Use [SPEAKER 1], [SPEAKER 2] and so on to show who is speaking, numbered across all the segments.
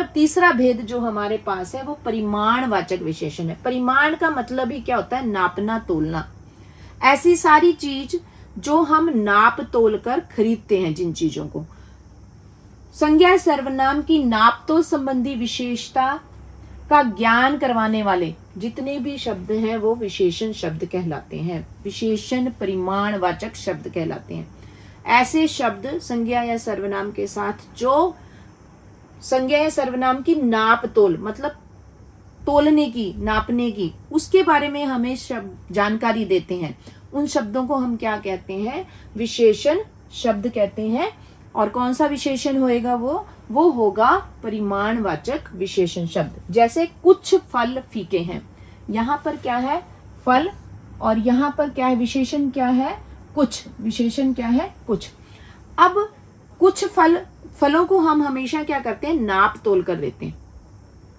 [SPEAKER 1] तीसरा भेद जो हमारे पास है वो परिमाणवाचक विशेषण है। परिमाण का मतलब ही क्या होता है? नापना तोलना। ऐसी सारी चीज जो हम नाप तोल कर खरीदते हैं, जिन चीजों को। संज्ञा सर्वनाम की नाप तोल संबंधी विशेषता का ज्ञान करवाने वाले जितने भी शब्द हैं वो विशेषण शब्द कहलाते हैं, विशेषण परिमाणवाचक शब्द कहलाते हैं। ऐसे शब्द संज्ञा या सर्वनाम के साथ जो संज्ञा या सर्वनाम की नाप तोल, मतलब तोलने की, नापने की, उसके बारे में हमें शब्द जानकारी देते हैं, उन शब्दों को हम क्या कहते हैं? विशेषण शब्द कहते हैं। और कौन सा विशेषण होएगा? वो होगा परिमाणवाचक विशेषण शब्द। जैसे कुछ फल फीके हैं, यहाँ पर क्या है? फल, और यहाँ पर क्या है? विशेषण क्या है? कुछ। विशेषण क्या है? कुछ। अब कुछ फलों को हम हमेशा क्या करते हैं? नाप तोल कर लेते हैं,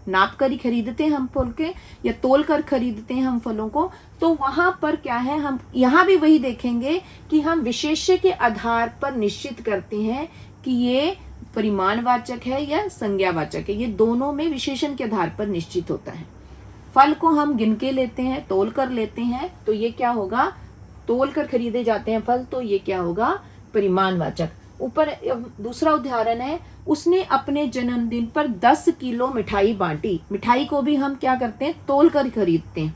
[SPEAKER 1] नाप कर ही खरीदते हैं हम फल के, या तोल कर खरीदते हैं हम फलों को। तो वहां पर क्या है? हम यहाँ भी वही देखेंगे कि हम विशेष्य के आधार पर निश्चित करते हैं कि ये परिमाणवाचक है या संज्ञावाचक है। ये दोनों में विशेषण के आधार पर निश्चित होता है। फल को हम गिन के लेते हैं, तोल कर लेते हैं, तो ये क्या होगा? तोल कर खरीदे जाते हैं फल, तो ये क्या होगा? परिमाणवाचक। ऊपर दूसरा उदाहरण है, उसने अपने जन्मदिन पर 10 किलो मिठाई बांटी। मिठाई को भी हम क्या करते हैं? तोल कर खरीदते हैं,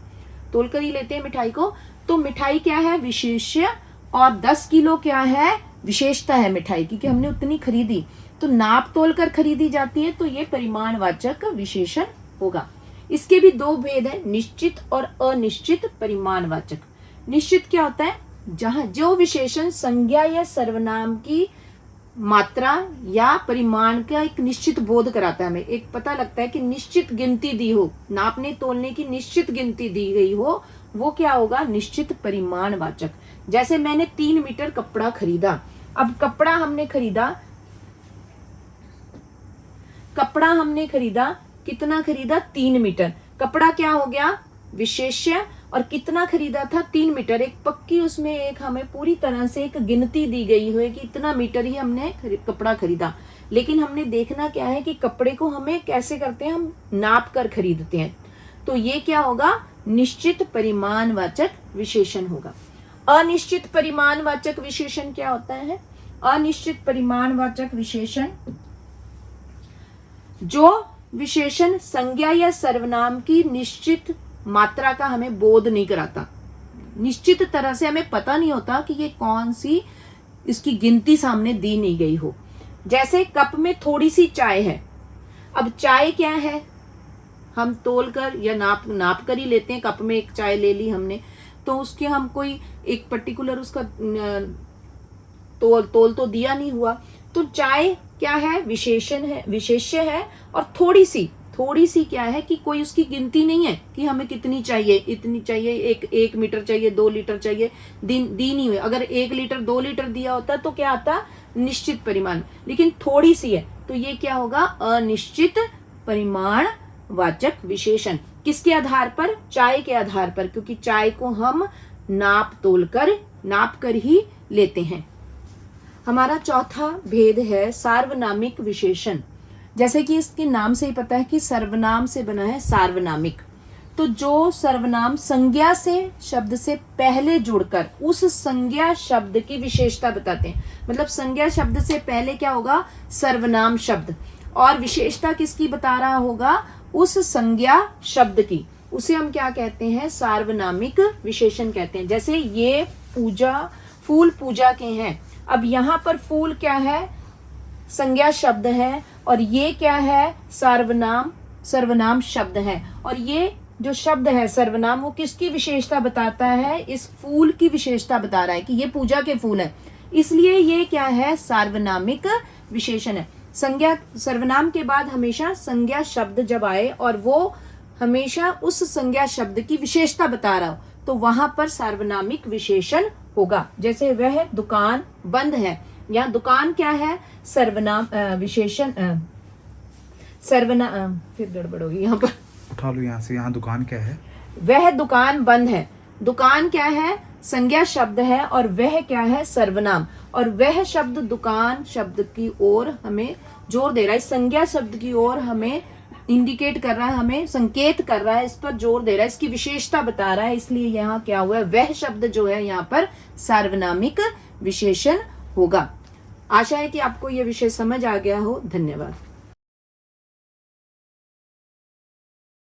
[SPEAKER 1] तोल कर ही लेते हैं मिठाई को। तो मिठाई क्या है? विशेष्य, और 10 किलो क्या है? विशेषता है मिठाई की, कि हमने उतनी खरीदी, तो नाप तोल कर खरीदी जाती है, तो ये परिमाणवाचक विशेषण होगा। इसके भी दो भेद है, निश्चित और अनिश्चित परिमाणवाचक। निश्चित क्या होता है? जहां जो विशेषण संज्ञा या सर्वनाम की मात्रा या परिमाण का एक निश्चित बोध कराता है, हमें एक पता लगता है कि निश्चित गिनती दी हो, नापने तोलने की निश्चित गिनती दी गई हो, वो क्या होगा? निश्चित परिमाणवाचक। जैसे मैंने 3 मीटर कपड़ा खरीदा। अब कपड़ा हमने खरीदा कितना खरीदा? 3 मीटर। कपड़ा क्या हो गया? विशेष्य। और कितना खरीदा था? 3 मीटर। एक पक्की उसमें एक हमें पूरी तरह से एक गिनती दी गई है कि इतना मीटर ही हमने कपड़ा खरीदा। लेकिन हमने देखना क्या है कि कपड़े को हमें कैसे करते हैं? हम नाप कर खरीदते हैं। तो ये क्या होगा? निश्चित परिमाणवाचक विशेषण होगा। अनिश्चित परिमाणवाचक विशेषण क्या होता है? अनिश्चित परिमाणवाचक विशेषण जो विशेषण संज्ञा या सर्वनाम की निश्चित मात्रा का हमें बोध नहीं कराता, निश्चित तरह से हमें पता नहीं होता कि ये कौन सी इसकी गिनती सामने दी नहीं गई हो। जैसे कप में थोड़ी सी चाय है। अब चाय क्या है? हम तोल कर या नाप कर ही लेते हैं। कप में एक चाय ले ली हमने, तो उसके हम कोई एक पर्टिकुलर उसका तोल तो दिया नहीं हुआ। तो चाय क्या है? विशेषण है, विशेष्य है। और थोड़ी सी क्या है कि कोई उसकी गिनती नहीं है कि हमें कितनी चाहिए, इतनी चाहिए, एक मीटर चाहिए, 2 लीटर चाहिए, दी नहीं हुई। अगर 1 लीटर 2 लीटर दिया होता तो क्या आता? निश्चित परिमाण। लेकिन थोड़ी सी है, तो ये क्या होगा? अनिश्चित परिमाणवाचक विशेषण। किसके आधार पर? चाय के आधार पर, क्योंकि चाय को हम नाप कर ही लेते हैं। हमारा चौथा भेद है सार्वनामिक विशेषण। जैसे कि इसके नाम से ही पता है कि सर्वनाम से बना है सार्वनामिक। तो जो सर्वनाम संज्ञा से शब्द से पहले जुड़कर उस संज्ञा शब्द की विशेषता बताते हैं। मतलब संज्ञा शब्द से पहले क्या होगा? सर्वनाम शब्द। और विशेषता किसकी बता रहा होगा? उस संज्ञा शब्द की। उसे हम क्या कहते हैं? सार्वनामिक विशेषण कहते हैं। जैसे ये फूल पूजा के हैं। अब यहाँ पर फूल क्या है? संज्ञा शब्द है, और ये क्या है? सर्वनाम शब्द है। और ये जो शब्द है सर्वनाम, वो किसकी विशेषता बताता है? इस फूल की विशेषता बता रहा है कि ये पूजा के फूल है, इसलिए ये क्या है? सार्वनामिक विशेषण है। सर्वनाम के बाद हमेशा संज्ञा शब्द जब आए और वो हमेशा उस संज्ञा शब्द की विशेषता बता रहा हो, तो वहां पर सार्वनामिक विशेषण होगा। जैसे वह दुकान बंद है। यहाँ दुकान क्या है? सर्वनाम विशेषण। फिर गड़बड़ होगी यहाँ पर,
[SPEAKER 2] उठा लो यहाँ से। यहाँ दुकान क्या है?
[SPEAKER 1] वह दुकान बंद है। दुकान क्या है? संज्ञा शब्द है, और वह क्या है? सर्वनाम। और वह शब्द दुकान शब्द की ओर हमें जोर दे रहा है, इस संज्ञा शब्द की ओर हमें इंडिकेट कर रहा है, हमें संकेत कर रहा है, इस पर जोर दे रहा है, इसकी विशेषता बता रहा है। इसलिए यहाँ क्या हुआ है, वह शब्द जो है यहाँ पर सार्वनामिक विशेषण होगा। आशा है कि आपको यह विषय समझ आ गया हो। धन्यवाद।